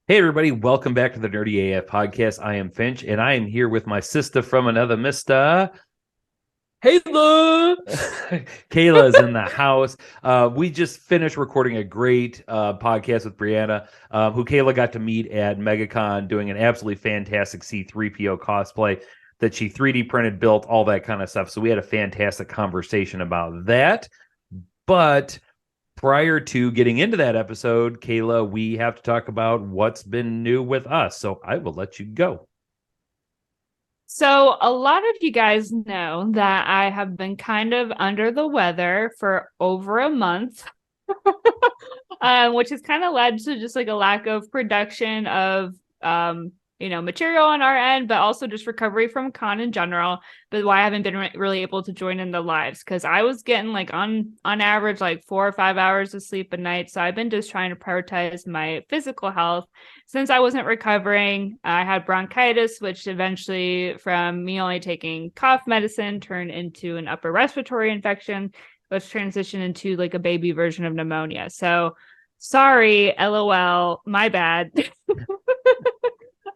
Hey, everybody, welcome back to the Nerdy AF podcast. I am Finch, and I am here with my sister from another mister. Kayla. Kayla is in the house. We just finished recording a great podcast with Breanna, who Kayla got to meet at MegaCon doing an absolutely fantastic C3PO cosplay that she 3D printed, built, all that kind of stuff. So we had a fantastic conversation about that. But prior to getting into that episode, Kayla, we have to talk about what's been new with us. So I will let you go. So, a lot of you guys know that I have been kind of under the weather for over a month, which has kind of led to just like a lack of production of, material on our end, but also just recovery from con in general. But why I haven't been really able to join in the lives because I was getting like on average like 4 or 5 hours of sleep a night. So I've been just trying to prioritize my physical health since I wasn't recovering. I had bronchitis, which eventually, from me only taking cough medicine, turned into an upper respiratory infection, which transitioned into like a baby version of pneumonia. So sorry, LOL, my bad.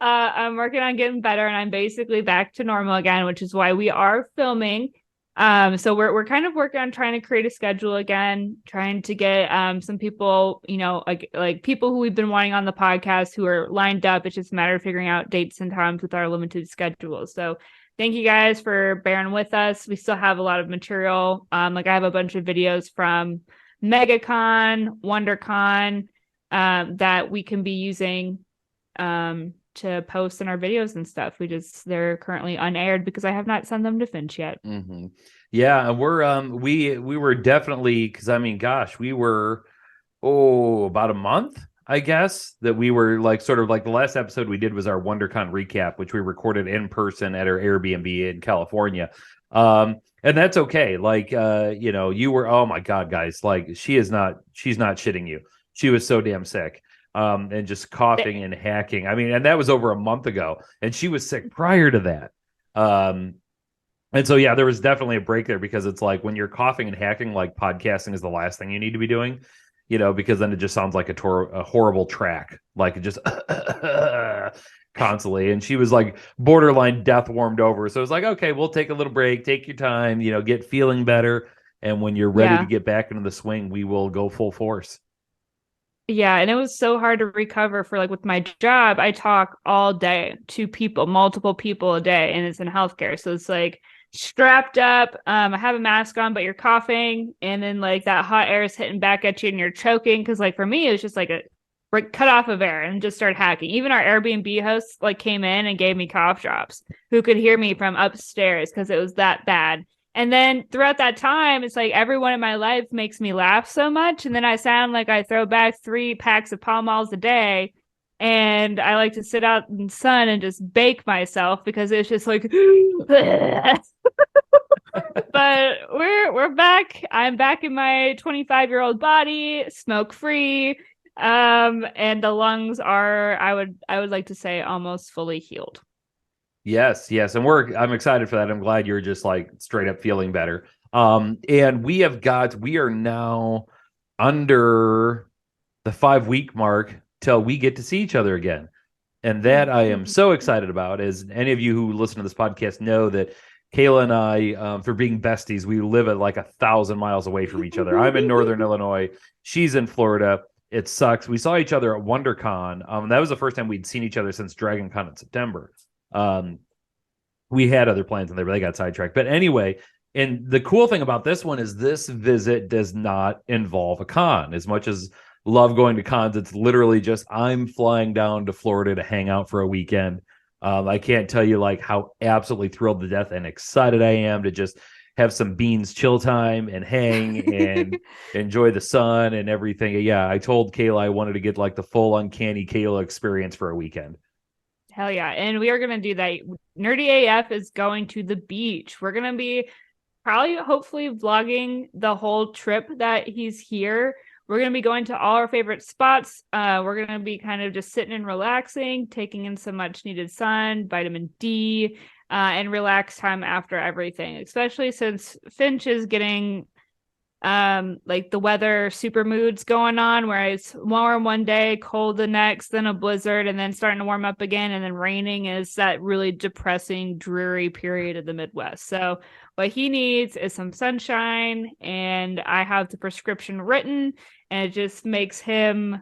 I'm working on getting better, and I'm basically back to normal again, which is why we are filming. So we're kind of working on trying to create a schedule again, trying to get some people, like people who we've been wanting on the podcast who are lined up. It's just a matter of figuring out dates and times with our limited schedule. So thank you guys for bearing with us. We still have a lot of material. Like I have a bunch of videos from MegaCon, WonderCon, that we can be using to post in our videos and stuff. They're currently unaired because I have not sent them to Finch yet. Mm-hmm. Yeah, and we were definitely, because I mean, gosh, we were about a month, I guess, that we were like sort of like the last episode we did was our WonderCon recap, which we recorded in person at our Airbnb in California. And that's okay. Like you were, oh my God, guys, like she's not shitting you. She was so damn sick. And just coughing and hacking. I mean, and that was over a month ago, and she was sick prior to that. Um, and so, yeah, there was definitely a break there because it's like when you're coughing and hacking, like podcasting is the last thing you need to be doing, because then it just sounds like a horrible track, like it just constantly. And she was like borderline death warmed over. So it was like, okay, we'll take a little break, take your time, get feeling better. And when you're ready to Yeah. get back into the swing, we will go full force. Yeah, and it was so hard to recover for like with my job. I talk all day to people, multiple people a day, and it's in healthcare. So it's like strapped up. I have a mask on, but you're coughing, and then like that hot air is hitting back at you and you're choking. Cause like for me, it was just like a cut off of air and just started hacking. Even our Airbnb host like came in and gave me cough drops who could hear me from upstairs because it was that bad. And then throughout that time, it's like everyone in my life makes me laugh so much. And then I sound like I throw back 3 packs of Pall Malls a day. And I like to sit out in the sun and just bake myself because it's just like, but we're back. I'm back in my 25-year-old body, smoke free. And the lungs are, I would like to say, almost fully healed. Yes, yes, and I'm excited for that. I'm glad you're just like straight up feeling better. And we are now under the 5 week mark till we get to see each other again. And that I am so excited about. As any of you who listen to this podcast know that Kayla and I, for being besties, we live at like 1,000 miles away from each other. I'm in Northern Illinois. She's in Florida. It sucks. We saw each other at WonderCon. That was the first time we'd seen each other since Dragon Con in September. Um, we had other plans and they got sidetracked. But anyway, and the cool thing about this one is this visit does not involve a con. As much as love going to cons, it's literally just I'm flying down to Florida to hang out for a weekend. I can't tell you like how absolutely thrilled to death and excited I am to just have some beans chill time and hang and enjoy the sun and everything. Yeah, I told Kayla I wanted to get like the full uncanny Kayla experience for a weekend. Hell yeah. And we are going to do that. Nerdy AF is going to the beach. We're going to be probably, hopefully, vlogging the whole trip that he's here. We're going to be going to all our favorite spots. We're going to be kind of just sitting and relaxing, taking in some much needed sun, vitamin D, and relax time after everything, especially since Finch is getting like the weather super moods going on where it's warm one day, cold the next, then a blizzard, and then starting to warm up again, and then raining is that really depressing, dreary period of the Midwest. So what he needs is some sunshine, and I have the prescription written, and it just makes him,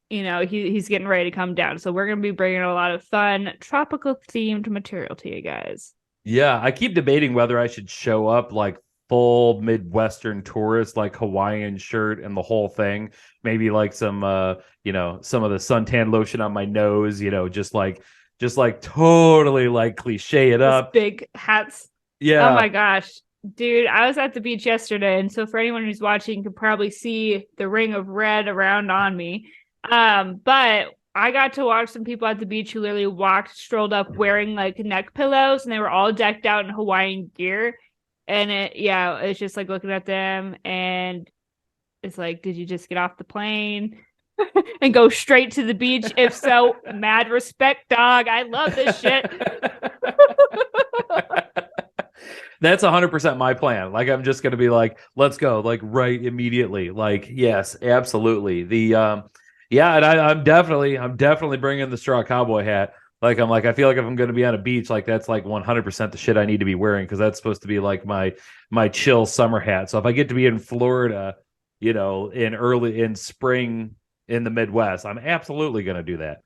he's getting ready to come down. So we're going to be bringing a lot of fun tropical themed material to you guys. Yeah, I keep debating whether I should show up like full Midwestern tourist, like Hawaiian shirt and the whole thing. Maybe like some some of the suntan lotion on my nose, just like totally like cliche it up. Big hats. Oh Yeah. my gosh. Dude, I was at the beach yesterday, and so for anyone who's watching, you can probably see the ring of red around on me. But I got to watch some people at the beach who literally strolled up wearing like neck pillows, and they were all decked out in Hawaiian gear. And it's just like looking at them, and it's like, did you just get off the plane and go straight to the beach? If so, mad respect, dog. I love this shit. That's 100% my plan. Like, I'm just going to be like, let's go, like right immediately. Like, yes, absolutely. Yeah, and I'm definitely bringing the straw cowboy hat. Like, I'm like, I feel like if I'm going to be on a beach, like that's like 100% the shit I need to be wearing, because that's supposed to be like my chill summer hat. So if I get to be in Florida, in spring in the Midwest, I'm absolutely going to do that.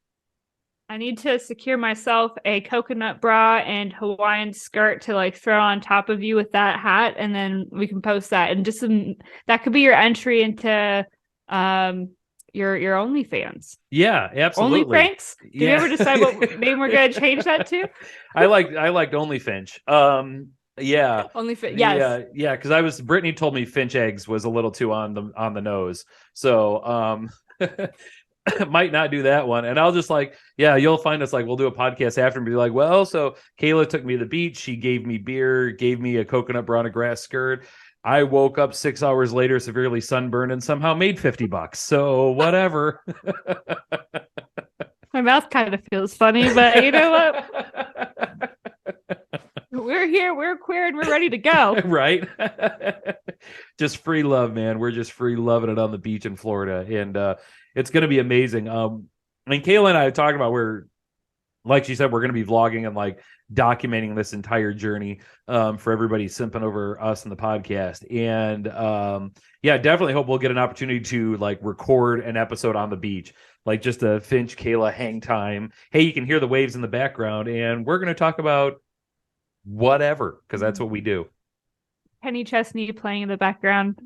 I need to secure myself a coconut bra and Hawaiian skirt to like throw on top of you with that hat, and then we can post that. And just that could be your entry into your OnlyFans. Yeah, absolutely. Only Franks? Did we ever decide what name we're gonna change that to? I liked Only Finch. Yeah. Only Finch. Yes. Yeah, because Brittany told me Finch eggs was a little too on the nose. So might not do that one. And I'll just like, yeah, you'll find us like, we'll do a podcast after and be like, well, so Kayla took me to the beach. She gave me beer, gave me a coconut brown grass skirt. I woke up 6 hours later, severely sunburned, and somehow made $50. So whatever. My mouth kind of feels funny, but you know what? We're here, we're queer, and we're ready to go. Right? Just free love, man. We're just free loving it on the beach in Florida. And it's going to be amazing. And Kayla and I talked about like she said, we're going to be vlogging and like documenting this entire journey for everybody simping over us in the podcast. And yeah, definitely hope we'll get an opportunity to like record an episode on the beach, like just a Finch Kayla hang time. Hey, you can hear the waves in the background, and we're going to talk about whatever, because that's what we do. Kenny Chesney playing in the background.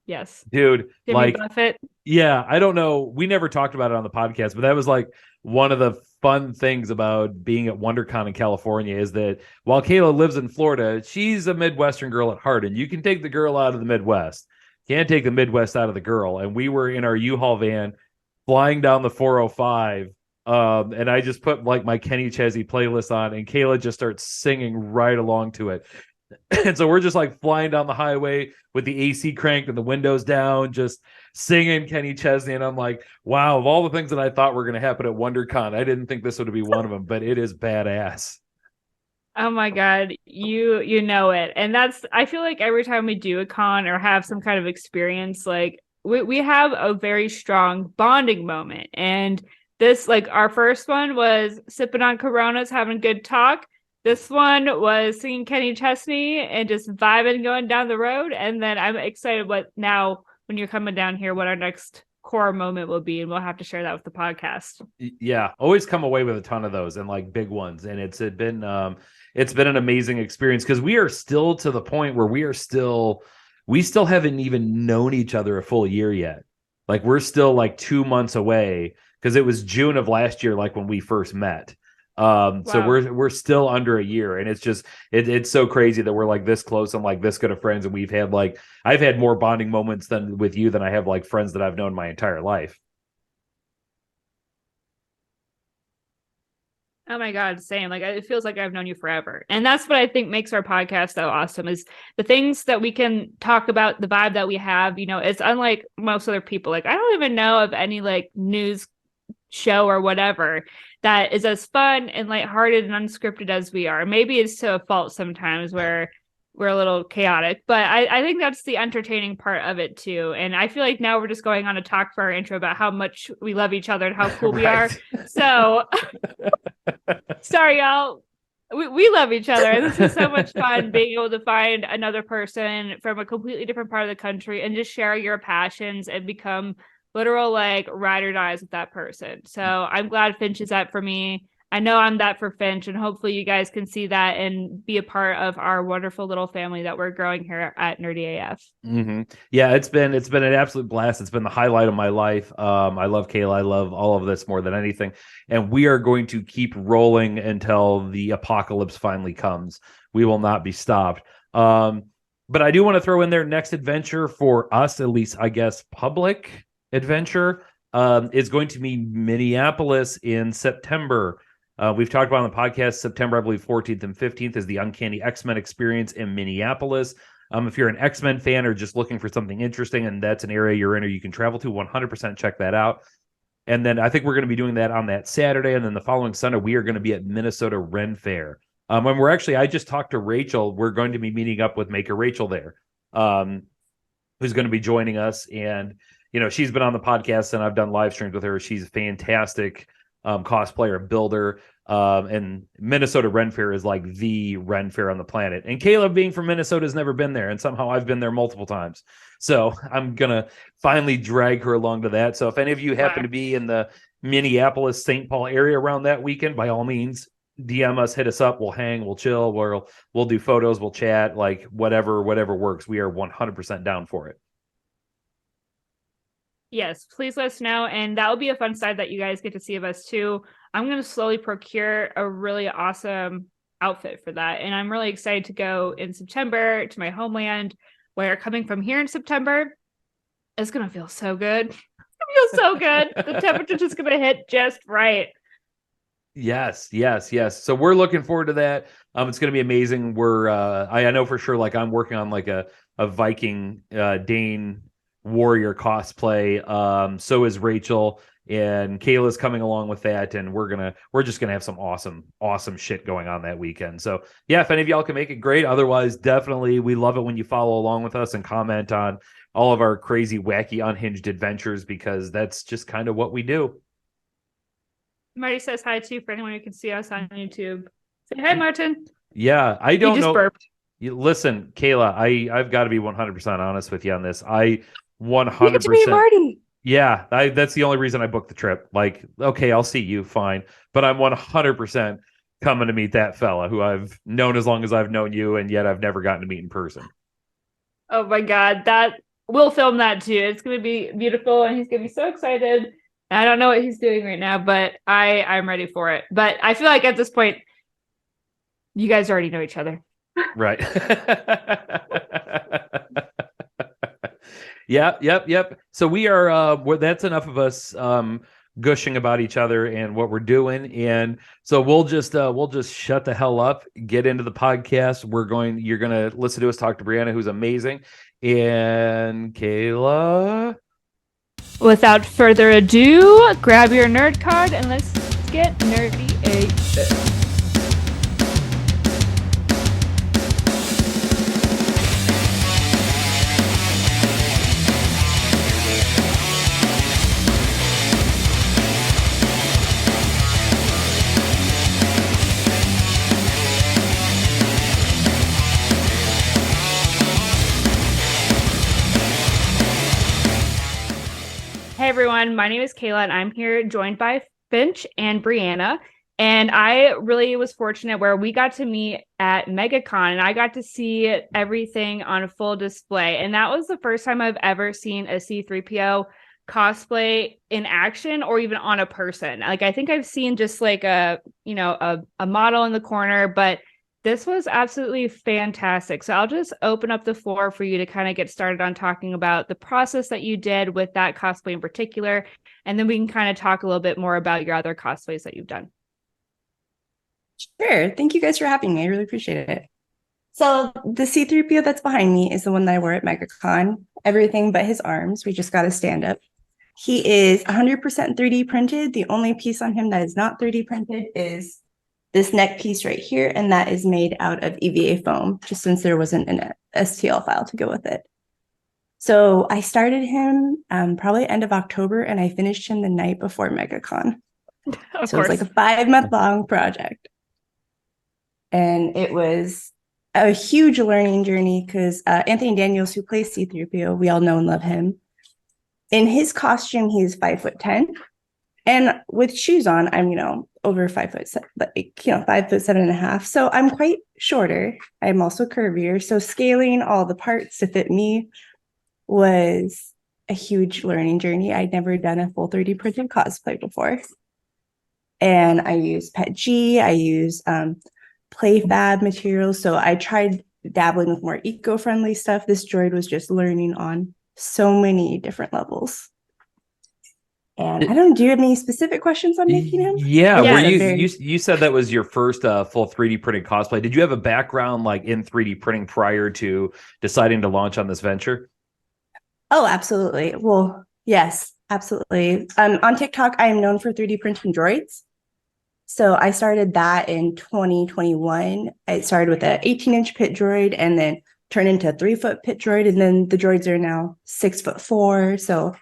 Yes. Dude, Jimmy like Buffett. Yeah, I don't know. We never talked about it on the podcast, but that was like one of the fun things about being at WonderCon in California, is that while Kayla lives in Florida, she's a Midwestern girl at heart, and you can take the girl out of the Midwest. Can't take the Midwest out of the girl. And we were in our U-Haul van flying down the 405. And I just put like my Kenny Chesney playlist on, and Kayla just starts singing right along to it. And so we're just like flying down the highway with the AC cranked and the windows down, just singing Kenny Chesney. And I'm like, wow, of all the things that I thought were going to happen at WonderCon, I didn't think this would be one of them, but it is badass. Oh my God, you know it. And I feel like every time we do a con or have some kind of experience, like we have a very strong bonding moment. And this, like our first one was sipping on Coronas, having a good talk. This one was singing Kenny Chesney and just vibing going down the road. And then I'm excited when you're coming down here, what our next core moment will be. And we'll have to share that with the podcast. Yeah. Always come away with a ton of those, and like big ones. And it's been an amazing experience, because we are still to the point where we still haven't even known each other a full year yet. Like we're still like 2 months away, because it was June of last year, like when we first met. Wow. So we're still under a year, and it's just it's so crazy that we're like this close and like this good of friends, and I've had more bonding moments with you than I have like friends that I've known my entire life. Oh my God, same. Like it feels like I've known you forever. And that's what I think makes our podcast so awesome, is the things that we can talk about, the vibe that we have. It's unlike most other people. Like I don't even know of any like news show or whatever that is as fun and lighthearted and unscripted as we are. Maybe it's to a fault sometimes, where we're a little chaotic, but I think that's the entertaining part of it too. And I feel like now we're just going on a talk for our intro about how much we love each other and how cool we are. So sorry, y'all. We love each other. This is so much fun being able to find another person from a completely different part of the country and just share your passions and become literal like ride or dies with that person. So I'm glad Finch is that for me. I know I'm that for Finch, and hopefully you guys can see that and be a part of our wonderful little family that we're growing here at Nerdy AF. Mm-hmm. Yeah, it's been an absolute blast. It's been the highlight of my life. I love Kayla. I love all of this more than anything, and we are going to keep rolling until the apocalypse finally comes. We will not be stopped. But I do want to throw in there next adventure for us, at least I guess public adventure, is going to be Minneapolis in September. We've talked about on the podcast, September, I believe 14th and 15th is the Uncanny X-Men experience in Minneapolis. If you're an X-Men fan or just looking for something interesting and that's an area you're in or you can travel to, 100% check that out. And then I think we're going to be doing that on that Saturday. And then the following Sunday, we are going to be at Minnesota Ren Fair. When we're actually, I just talked to Rachel. We're going to be meeting up with Maker Rachel there, who's going to be joining us. And, you know, she's been on the podcast and I've done live streams with her. She's a fantastic cosplayer, builder. And Minnesota Ren Fair is like the Ren Fair on the planet. And Caleb, being from Minnesota, has never been there. And somehow I've been there multiple times. So I'm going to finally drag her along to that. So if any of you happen to be in the Minneapolis, St. Paul area around that weekend, by all means, DM us, hit us up. We'll hang, we'll chill, we'll do photos, we'll chat, like whatever works. We are 100% down for it. Yes, please let us know. And that will be a fun side that you guys get to see of us too. I'm going to slowly procure a really awesome outfit for that. And I'm really excited to go in September to my homeland, where coming from here in September, it's going to feel so good. It feels so good. The temperature's just going to hit just right. Yes. So we're looking forward to that. It's going to be amazing. We're, I know for sure, like I'm working on like a Viking, Dane warrior cosplay. So is Rachel, and Kayla's coming along with that. And we're just going to have some awesome shit going on that weekend. So yeah, if any of y'all can make it, great. Otherwise, definitely, we love it when you follow along with us and comment on all of our crazy, wacky, unhinged adventures, because that's just kind of what we do. Marty says hi too for anyone who can see us on YouTube. Say hi, Martin. Yeah, I don't know. Burped. Listen, Kayla, I've got to be 100% honest with you on this. I 100%. You get to meet Marty. Yeah, that's the only reason I booked the trip. Like, okay, I'll see you, fine. But I'm 100% coming to meet that fella who I've known as long as I've known you, and yet I've never gotten to meet in person. Oh my God, we'll film that too. It's going to be beautiful, and he's going to be so excited. I don't know what he's doing right now, but I'm ready for it. But I feel like at this point, you guys already know each other. Right. Yep. So we are, that's enough of us gushing about each other and what we're doing. And so we'll just shut the hell up, get into the podcast. You're going to listen to us talk to Breanna, who's amazing. And Kayla. Without further ado, grab your nerd card and let's get nerdy AF. Hey everyone, my name is Kayla and I'm here joined by Finch and Breanna. And I really was fortunate where we got to meet at MegaCon and I got to see everything on a full display. And that was the first time I've ever seen a C-3PO cosplay in action or even on a person. Like I think I've seen just like a model in the corner, but this was absolutely fantastic. So I'll just open up the floor for you to kind of get started on talking about the process that you did with that cosplay in particular. And then we can kind of talk a little bit more about your other cosplays that you've done. Sure. Thank you guys for having me. I really appreciate it. So the C-3PO that's behind me is the one that I wore at MegaCon. Everything but his arms. We just got a stand-up. He is 100% 3D printed. The only piece on him that is not 3D printed is this neck piece right here, and that is made out of EVA foam, just since there wasn't an STL file to go with it. So I started him probably end of October, and I finished him the night before MegaCon. So it was like a 5-month long project. And it was a huge learning journey because Anthony Daniels, who plays C-3PO, we all know and love him. In his costume, he's 5'10", and with shoes on, I'm over 5'7", 5'7.5". So I'm quite shorter. I'm also curvier. So scaling all the parts to fit me was a huge learning journey. I'd never done a full 3D printed cosplay before, and I use PETG. I use PlayFab materials. So I tried dabbling with more eco-friendly stuff. This droid was just learning on so many different levels. And I don't know, do you have any specific questions on making him? Yeah, you said that was your first full 3D printing cosplay. Did you have a background like in 3D printing prior to deciding to launch on this venture? Oh, absolutely. Well, yes, absolutely. On TikTok, I am known for 3D printing droids. So I started that in 2021. I started with an 18-inch pit droid and then turned into a 3-foot pit droid. And then the droids are now 6'4". So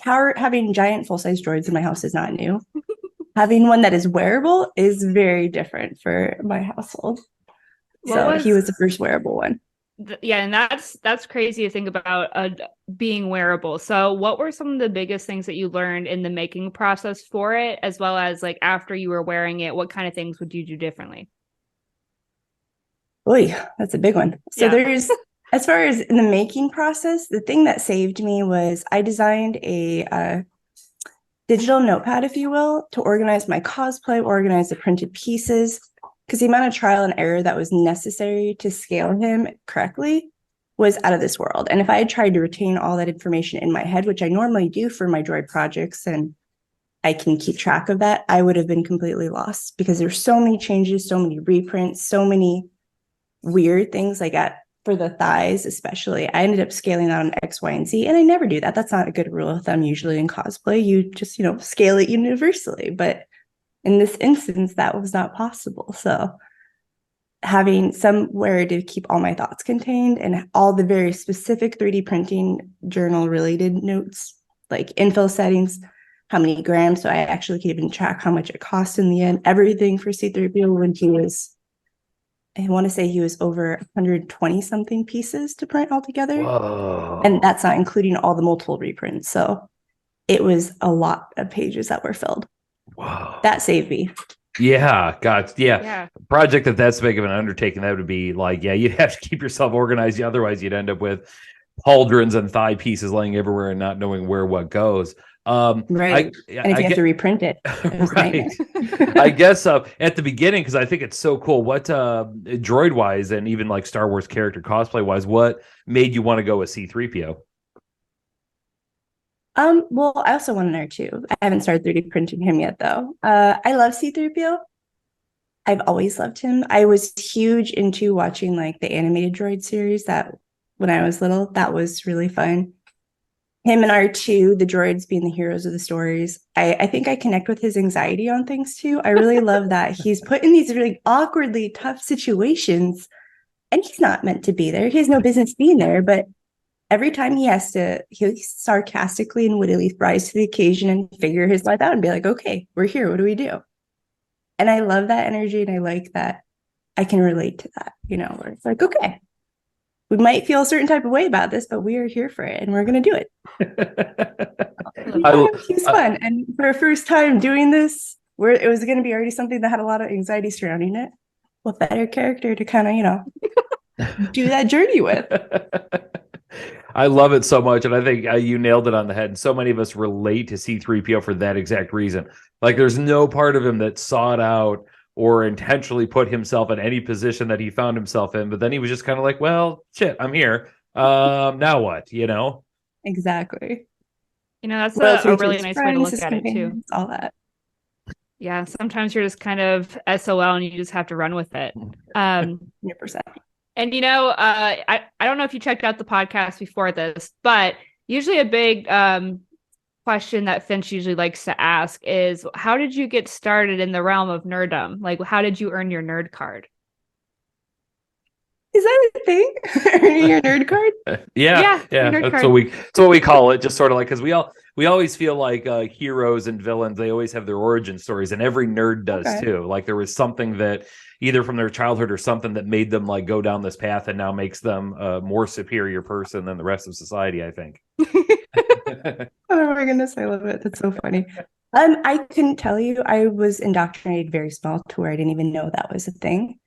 having giant full-size droids in my house is not new. Having one that is wearable is very different for my household. He was the first wearable one. Yeah, and that's crazy to think about being wearable. So what were some of the biggest things that you learned in the making process for it, as well as like after you were wearing it, what kind of things would you do differently? Oy, that's a big one. So there's, as far as in the making process, the thing that saved me was I designed a digital notepad, if you will, to organize my cosplay, organize the printed pieces, because the amount of trial and error that was necessary to scale him correctly was out of this world. And if I had tried to retain all that information in my head, which I normally do for my droid projects, and I can keep track of that, I would have been completely lost because there's so many changes, so many reprints, so many weird things like that for the thighs, especially. I ended up scaling out on X, Y, and Z, and I never do that. That's not a good rule of thumb usually in cosplay. You just, scale it universally. But in this instance, that was not possible. So having somewhere to keep all my thoughts contained and all the very specific 3D printing journal related notes, like infill settings, how many grams. So I actually could even track how much it cost in the end, everything for C-3PO when he was, I want to say he was over 120 something pieces to print altogether. Whoa. And that's not including all the multiple reprints. So it was a lot of pages that were filled. Wow. That saved me. Yeah, God, yeah. A project that's big of an undertaking, that would be like, you'd have to keep yourself organized. Otherwise, you'd end up with pauldrons and thigh pieces laying everywhere and not knowing where what goes. Right. And if you have to reprint it, right. I guess at the beginning, because I think it's so cool. What droid wise and even like Star Wars character cosplay wise, what made you want to go with C-3PO? Well, I also want to know too. I haven't started 3D printing him yet, though. I love C-3PO. I've always loved him. I was huge into watching like the animated droid series that when I was little, that was really fun. Him and R2, the droids being the heroes of the stories. I think I connect with his anxiety on things too. I really love that he's put in these really awkwardly tough situations and he's not meant to be there. He has no business being there, but every time he sarcastically and wittily rise to the occasion and figure his life out and be like, okay, we're here. What do we do? And I love that energy. And I like that I can relate to that, where it's like, okay, we might feel a certain type of way about this, but we are here for it and we're going to do it. He's fun. And for a first time doing this, where it was going to be already something that had a lot of anxiety surrounding it, what better character to kind of, do that journey with? I love it so much. And I think you nailed it on the head. And so many of us relate to C-3PO for that exact reason. Like there's no part of him that sought out or intentionally put himself in any position that he found himself in. But then he was just kind of like, well, shit, I'm here. Now what, Exactly. That's a really nice way to look at it too. All that. Yeah. Sometimes you're just kind of SOL and you just have to run with it. 100%. And, I don't know if you checked out the podcast before this, but usually a big question that Finch usually likes to ask is, how did you get started in the realm of nerddom? Like, how did you earn your nerd card? Is that a thing? Earning your nerd card? Yeah. Nerd That's card. what we call it. Just sort of like, because we always feel like heroes and villains, they always have their origin stories, and every nerd does too. Like there was something that either from their childhood or something that made them like go down this path and now makes them a more superior person than the rest of society, I think. Oh my goodness, I love it. That's so funny. I couldn't tell you. I was indoctrinated very small to where I didn't even know that was a thing.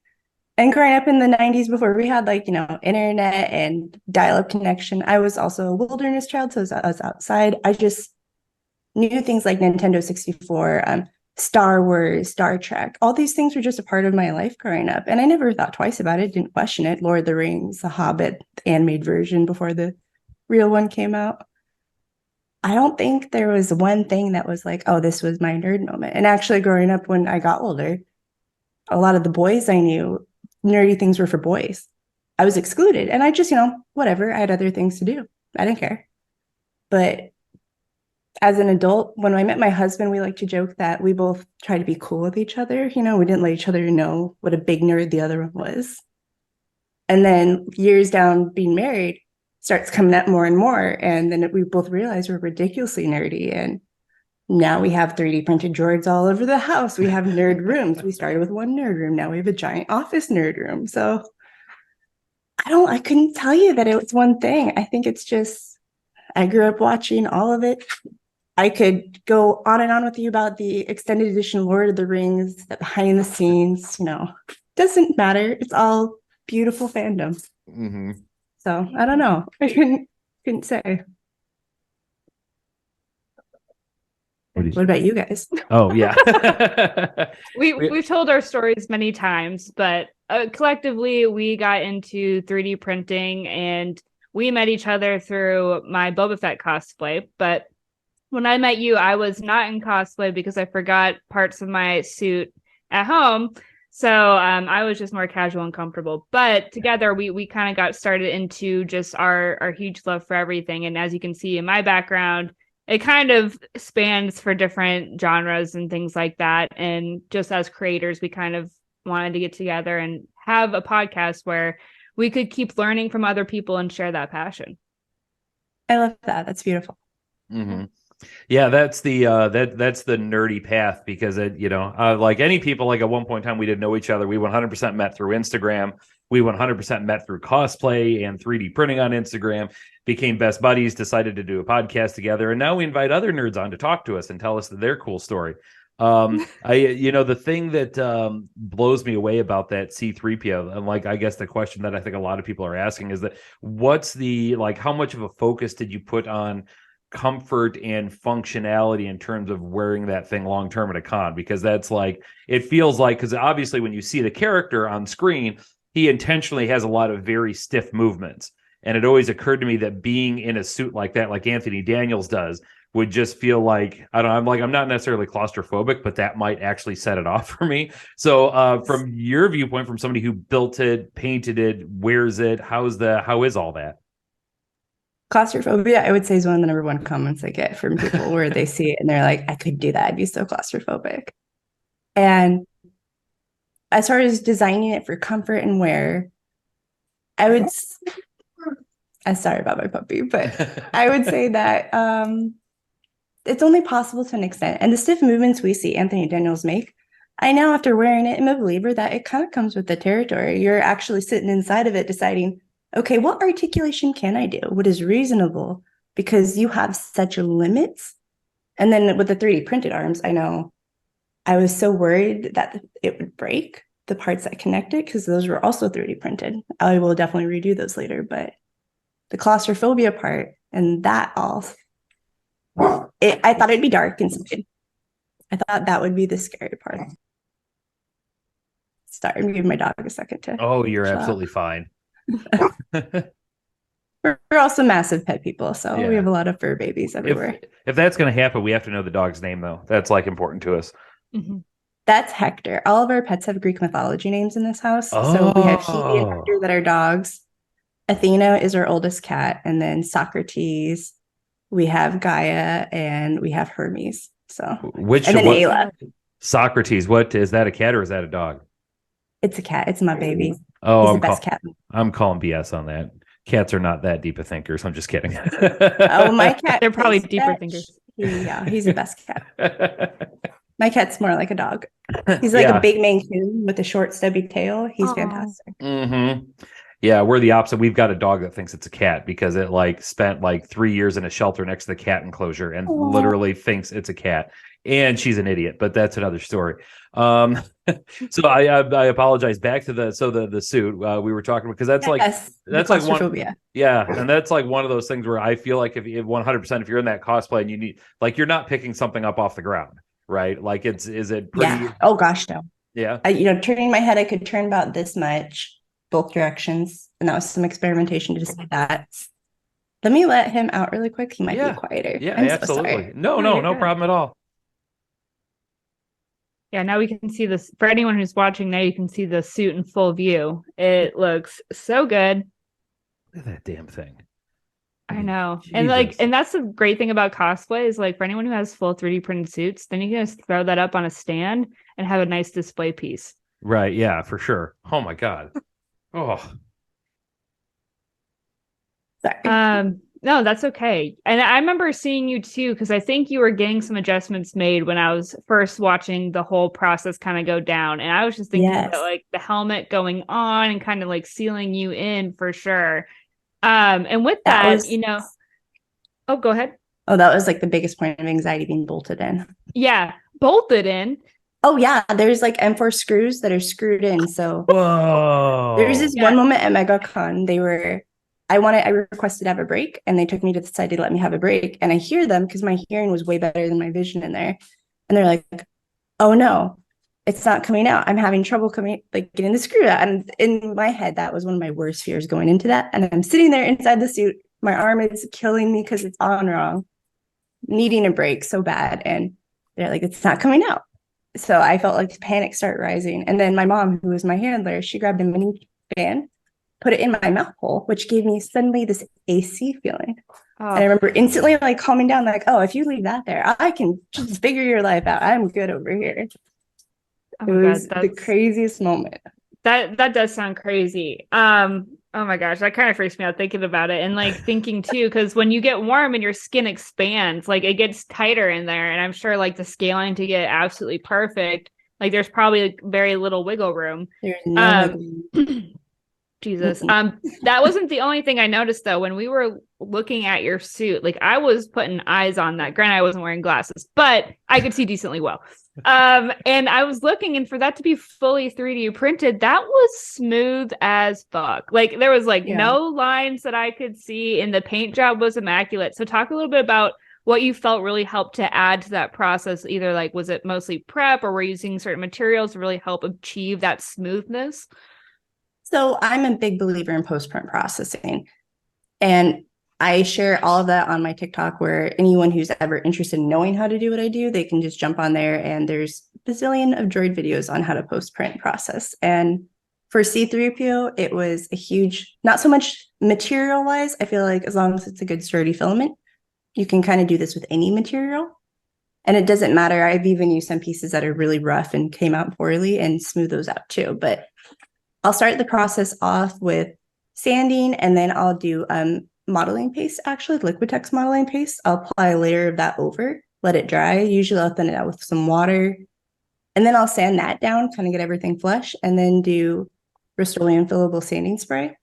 And growing up in the 90s, before we had like, internet and dial-up connection, I was also a wilderness child. So I was outside. I just knew things like Nintendo 64, Star Wars, Star Trek. All these things were just a part of my life growing up. And I never thought twice about it, didn't question it. Lord of the Rings, The Hobbit, the animated version before the real one came out. I don't think there was one thing that was like, oh, this was my nerd moment. And actually growing up when I got older, a lot of the boys I knew, nerdy things were for boys. I was excluded. And I just, whatever. I had other things to do. I didn't care. But as an adult, when I met my husband, we like to joke that we both try to be cool with each other. We didn't let each other know what a big nerd the other one was. And then years down being married, starts coming up more and more. And then we both realize we're ridiculously nerdy. And now we have 3D printed droids all over the house. We have nerd rooms. We started with one nerd room. Now we have a giant office nerd room. So I couldn't tell you that it was one thing. I think it's just, I grew up watching all of it. I could go on and on with you about the extended edition Lord of the Rings, the behind the scenes, doesn't matter. It's all beautiful fandom. Mm-hmm. So I don't know. I couldn't say. What about you guys? Oh yeah. We've told our stories many times, but collectively we got into 3D printing and we met each other through my Boba Fett cosplay. But when I met you, I was not in cosplay because I forgot parts of my suit at home. So I was just more casual and comfortable. But together we kind of got started into just our huge love for everything. And as you can see in my background, it kind of spans for different genres and things like that. And just as creators, we kind of wanted to get together and have a podcast where we could keep learning from other people and share that passion. I love that. That's beautiful. Mm-hmm. Yeah, that's the that's the nerdy path, because it, like any people, like at one point in time we didn't know each other. We 100% met through Instagram. We 100% met through cosplay and 3D printing on Instagram, became best buddies, decided to do a podcast together, and now we invite other nerds on to talk to us and tell us their cool story. The thing that blows me away about that C3PO, and like I guess the question that I think a lot of people are asking is that what's the, like, how much of a focus did you put on comfort and functionality in terms of wearing that thing long term at a con? Because that's like, it feels like, because obviously when you see the character on screen, he intentionally has a lot of very stiff movements, and it always occurred to me that being in a suit like that, like Anthony Daniels does, would just feel like, I'm not necessarily claustrophobic, but that might actually set it off for me. So from your viewpoint, from somebody who built it, painted it, wears it, how is all that? Claustrophobia, I would say, is one of the number one comments I get from people where they see it and they're like, I couldn't do that. I'd be so claustrophobic. And as far as designing it for comfort and wear, I'm sorry about my puppy, but I would say that it's only possible to an extent. And the stiff movements we see Anthony Daniels make, I now, after wearing it, am a believer that it kind of comes with the territory. You're actually sitting inside of it deciding, okay, what articulation can I do? What is reasonable? Because you have such limits. And then with the 3D printed arms, I know I was so worried that it would break the parts that connect it, because those were also 3D printed. I will definitely redo those later, but the claustrophobia part and that all, I thought it'd be dark inside. I thought that would be the scary part. Sorry, I'm giving my dog a second to. Oh, you're absolutely fine. We're also massive pet people, so yeah. We have a lot of fur babies everywhere. If that's going to happen, we have to know the dog's name, though. That's like important to us. Mm-hmm. That's Hector. All of our pets have Greek mythology names in this house. Oh. So we have Hebe and Hector that are dogs. Athena is our oldest cat, and then Socrates, we have Gaia, and we have Hermes. So, Which and then what Ayla. Socrates? What is that? A cat or is that a dog? It's a cat. It's my baby. Oh, He's the best cat. I'm calling BS on that. Cats are not that deep of thinkers. I'm just kidding. Oh, my cat. They're probably deeper thinkers. He's the best cat. My cat's more like a dog. He's like Yeah. a big Maine Coon with a short, stubby tail. He's Aw. fantastic. Mm-hmm. Yeah, we're the opposite. We've got a dog that thinks it's a cat because it like spent like 3 years in a shelter next to the cat enclosure and literally thinks it's a cat. And she's an idiot, but that's another story. So I apologize. Back to the suit we were talking about, because that's that's like one. Yeah, and that's like one of those things where I feel like if 100% if you're in that cosplay and you need, like, you're not picking something up off the ground, right? Like is it pretty? Yeah. Oh gosh, no. Yeah. Turning my head, I could turn about this much both directions, and that was some experimentation to decide that. Let me let him out really quick. He might be quieter. Yeah, I'm absolutely. So sorry. No problem at all. Yeah, now we can see this. For anyone who's watching now, you can see the suit in full view. It looks so good. Look at that damn thing. I know. Jesus. And that's the great thing about cosplay is, like, for anyone who has full 3D printed suits, then you can just throw that up on a stand and have a nice display piece. Right. Yeah, for sure. Oh my God. Oh. Sorry. No, that's okay. And I remember seeing you too, because I think you were getting some adjustments made when I was first watching the whole process kind of go down. And I was just thinking about like the helmet going on and kind of like sealing you in for sure. And with that, oh, go ahead. Oh, that was like the biggest point of anxiety, being bolted in. Yeah, bolted in. Oh yeah, there's like M4 screws that are screwed in. So whoa. There's this one moment at MegaCon. I requested to have a break, and they took me to the side to let me have a break. And I hear them because my hearing was way better than my vision in there. And they're like, "Oh no, it's not coming out. I'm having trouble getting the screw out." And in my head, that was one of my worst fears going into that. And I'm sitting there inside the suit. My arm is killing me because it's on wrong, needing a break so bad. And they're like, "It's not coming out." So I felt like panic start rising. And then my mom, who was my handler, she grabbed a mini fan, put it in my mouth hole, which gave me suddenly this AC feeling. Oh. And I remember instantly like calming down, like, oh, if you leave that there, I can just figure your life out. I'm good over here. It was the craziest moment. That does sound crazy. Oh my gosh, that kind of freaks me out thinking about it. And like thinking too, because when you get warm and your skin expands, like it gets tighter in there. And I'm sure like the scaling to get absolutely perfect, like there's probably like very little wiggle room. There's no Jesus. That wasn't the only thing I noticed though. When we were looking at your suit, like I was putting eyes on that. Granted, I wasn't wearing glasses, but I could see decently well. And I was looking, and for that to be fully 3D printed, that was smooth as fuck. Like there was no lines that I could see, and the paint job was immaculate. So talk a little bit about what you felt really helped to add to that process. Either like, was it mostly prep, or were you using certain materials to really help achieve that smoothness? So I'm a big believer in post-print processing, and I share all of that on my TikTok, where anyone who's ever interested in knowing how to do what I do, they can just jump on there, and there's a bazillion of droid videos on how to post-print process. And for C-3PO, it was a huge, not so much material-wise. I feel like as long as it's a good sturdy filament, you can kind of do this with any material. And it doesn't matter. I've even used some pieces that are really rough and came out poorly and smooth those out too. But I'll start the process off with sanding, and then I'll do modeling paste, actually, Liquitex modeling paste. I'll apply a layer of that over, let it dry. Usually I'll thin it out with some water, and then I'll sand that down, kind of get everything flush, and then do Rust-Oleum fillable sanding spray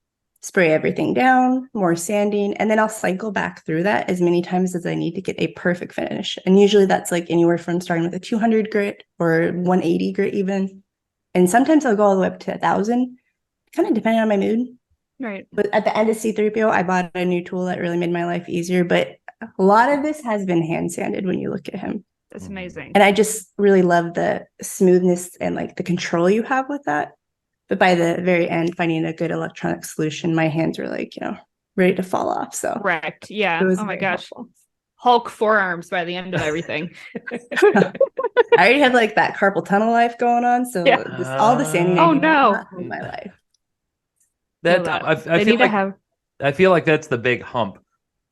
everything down, more sanding, and then I'll cycle back through that as many times as I need to get a perfect finish. And usually that's like anywhere from starting with a 200 grit or 180 grit even. And sometimes I'll go all the way up to 1,000, kind of depending on my mood. Right. But at the end of C-3PO, I bought a new tool that really made my life easier. But a lot of this has been hand sanded when you look at him. That's amazing. And I just really love the smoothness and like the control you have with that. But by the very end, finding a good electronic solution, my hands were like, ready to fall off. So correct. Yeah. Oh my gosh. Helpful. Hulk forearms by the end of everything. I already have like that carpal tunnel life going on. So all the sanding. Oh no. My life. I feel like that's the big hump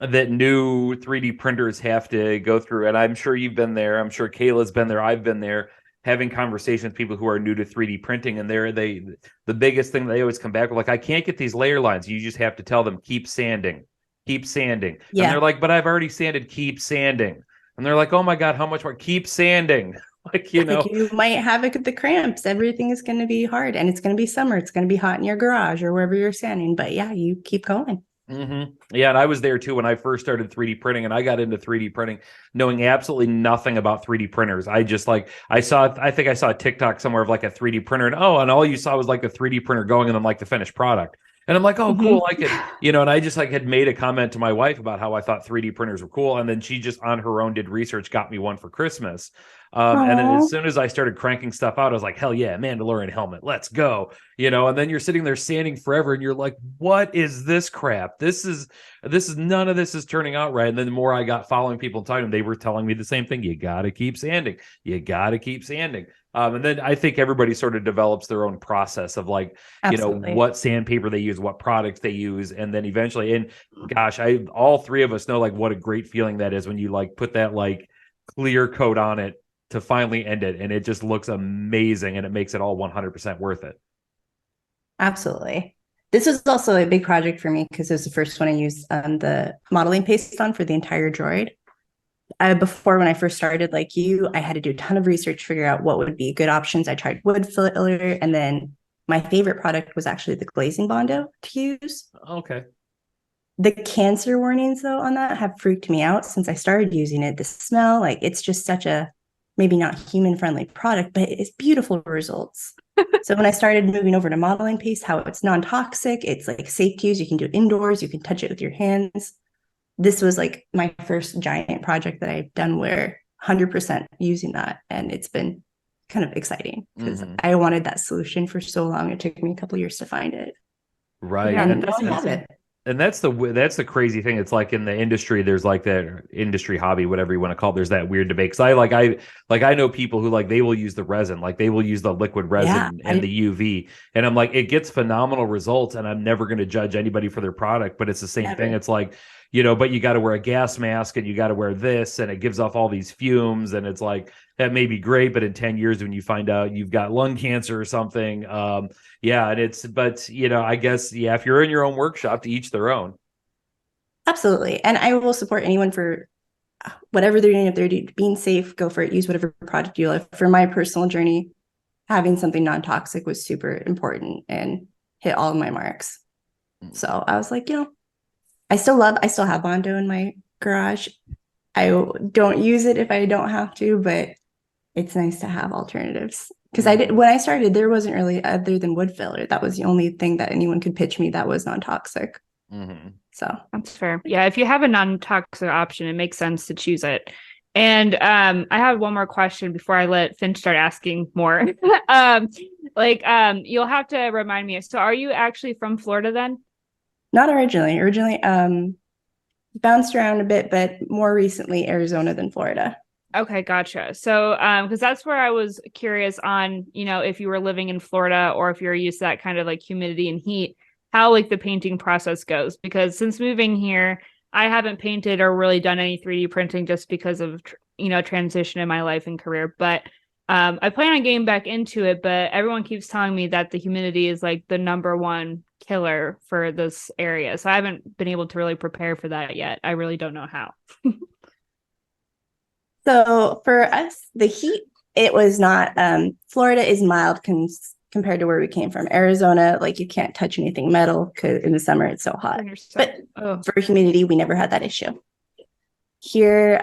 that new 3D printers have to go through. And I'm sure you've been there. I'm sure Kayla's been there. I've been there having conversations with people who are new to 3D printing. And the biggest thing they always come back with, like, I can't get these layer lines. You just have to tell them, keep sanding, keep sanding. And they're Yeah. like, but I've already sanded, keep sanding. And they're like, oh my God, how much more? Keep sanding. Like, you Like know, you might have it with the cramps. Everything is going to be hard and it's going to be summer. It's going to be hot in your garage or wherever you're standing. But yeah, you keep going. Yeah, and I was there too when I first started 3D printing, and I got into 3D printing knowing absolutely nothing about 3D printers. I just like I think I saw a TikTok somewhere of like a 3D printer, and all you saw was like the 3D printer going and then like the finished product. And I'm like, oh, Mhm. cool, I could, and I just like had made a comment to my wife about how I thought 3D printers were cool, and then she just on her own did research, got me one for Christmas. And then as Aw. soon as I started cranking stuff out, I was like, hell yeah, Mandalorian helmet, let's go. And then you're sitting there sanding forever and you're like, what is this crap? This is none of this is turning out right. And then the more I got following people and talking to them, they were telling me the same thing. You got to keep sanding. You got to keep sanding. And then I think everybody sort of develops their own process of like, Absolutely. what sandpaper they use, what products they use. And then eventually, and gosh, all three of us know like what a great feeling that is when you like put that like clear coat on it to finally end it. And it just looks amazing and it makes it all 100% worth it. Absolutely. This was also a big project for me because it was the first one I used the modeling paste on for the entire droid. Before, when I first started, like you, I had to do a ton of research, figure out what would be good options. I tried wood filler, and then my favorite product was actually the glazing Bondo to use. Okay. The cancer warnings, though, on that have freaked me out since I started using it. The smell, like it's just such a maybe not human friendly product, but it's beautiful results. So when I started moving over to modeling paste, how it's non toxic, it's like safe to use. You can do it indoors, you can touch it with your hands. This was like my first giant project that I've done where 100% using that. And it's been kind of exciting because I wanted that solution for so long. It took me a couple of years to find it. Right. And And now I have it. and that's the crazy thing. It's like in the industry, there's like that industry hobby, whatever you want to call it. There's that weird debate. Cause I know people who like, they will use the resin, like they will use the liquid Yeah. resin and the UV. And I'm like, it gets phenomenal results and I'm never going to judge anybody for their product, but it's the same thing. Never. It's like, but you got to wear a gas mask and you got to wear this and it gives off all these fumes. And it's like, that may be great, but in 10 years, when you find out you've got lung cancer or something, yeah. And but I guess, yeah, if you're in your own workshop, to each their own. Absolutely. And I will support anyone for whatever they're doing. If they're being safe, go for it. Use whatever product you love. For my personal journey, having something non-toxic was super important and hit all of my marks. So I was like, I still have Bondo in my garage. I don't use it if I don't have to, but it's nice to have alternatives. Because when I started, there wasn't really, other than wood filler, that was the only thing that anyone could pitch me that was non-toxic. So that's fair. Yeah, if you have a non-toxic option, it makes sense to choose it. And I have one more question before I let Finch start asking more. You'll have to remind me. So are you actually from Florida then? not originally. Originally, bounced around a bit, but more recently Arizona than Florida. Okay, gotcha. So, because that's where I was curious on, if you were living in Florida or if you're used to that kind of like humidity and heat, how like the painting process goes. Because since moving here, I haven't painted or really done any 3D printing just because of, transition in my life and career. But I plan on getting back into it, but everyone keeps telling me that the humidity is like the number one killer for this area. So I haven't been able to really prepare for that yet. I really don't know how. So for us, the heat, it was not, Florida is mild compared to where we came from. Arizona, like you can't touch anything metal because in the summer it's so hot. But for humidity, we never had that issue. Here,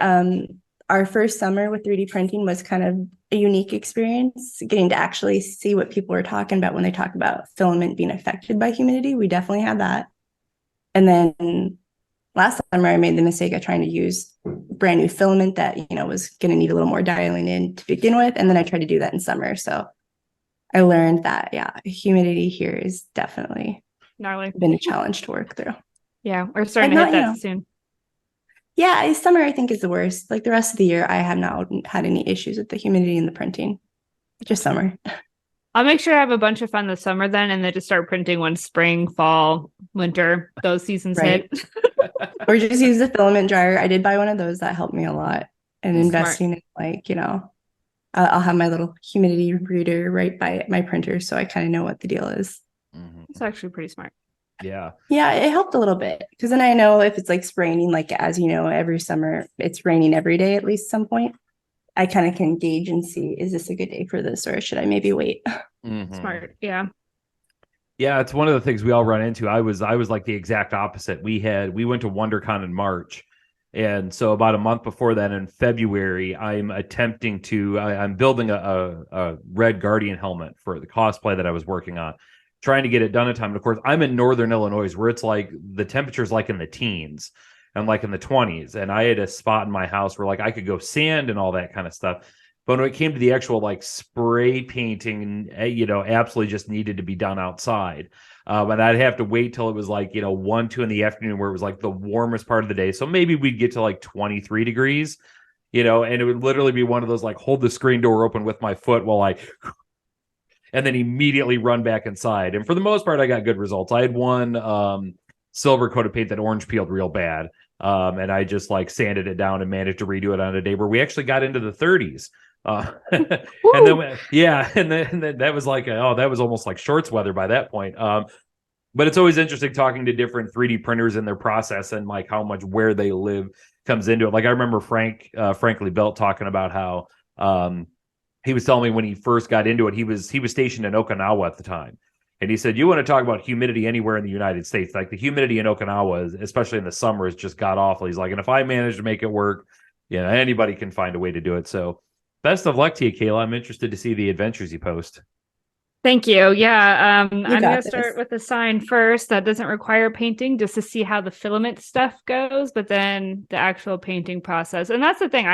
our first summer with 3D printing was kind of a unique experience, getting to actually see what people were talking about when they talk about filament being affected by humidity. We definitely had that. And then last summer, I made the mistake of trying to use brand new filament that, was going to need a little more dialing in to begin with. And then I tried to do that in summer. So I learned that, yeah, humidity here is definitely gnarly. Been a challenge to work through. Yeah, we're starting to hit that soon. Yeah, summer I think is the worst. Like the rest of the year, I have not had any issues with the humidity and the printing. Just summer. I'll make sure I have a bunch of fun this summer then, and then just start printing when spring, fall, winter, those seasons Right. hit. Or just use the filament dryer. I did buy one of those. That helped me a lot. And Smart. investing in like, I'll have my little humidity reader right by my printer, so I kind of know what the deal is. It's actually pretty smart. Yeah. Yeah, it helped a little bit because then I know if it's like raining, like as you know, every summer it's raining every day at least some point. I kind of can gauge and see, is this a good day for this, or should I maybe wait? Smart. Yeah. Yeah, it's one of the things we all run into. I was like the exact opposite. We went to WonderCon in March. And so about a month before that in February, I'm building a Red Guardian helmet for the cosplay that I was working on, trying to get it done in time. And of course, I'm in Northern Illinois where it's like the temperature's like in the teens and like in the 20s. And I had a spot in my house where like I could go sand and all that kind of stuff. But when it came to the actual like spray painting, absolutely just needed to be done outside. And I'd have to wait till it was like, 1, 2 in the afternoon where it was like the warmest part of the day. So maybe we'd get to like 23 degrees, and it would literally be one of those like hold the screen door open with my foot while and then immediately run back inside. And for the most part, I got good results. I had one silver coat of paint that orange peeled real bad. And I just like sanded it down and managed to redo it on a day where we actually got into the 30s. And then that was like that was almost like shorts weather by that point. But it's always interesting talking to different 3D printers and their process and like how much where they live comes into it. Like I remember Frankly Built talking about how he was telling me when he first got into it, he was stationed in Okinawa at the time. And he said, you want to talk about humidity anywhere in the United States, like the humidity in Okinawa, especially in the summer, is just god awful. He's like, and if I manage to make it work, anybody can find a way to do it. So best of luck to you, Kayla. I'm interested to see the adventures you post. Thank you. Yeah. I'm going to this. start with a sign first that doesn't require painting just to see how the filament stuff goes, but then the actual painting process. And that's the thing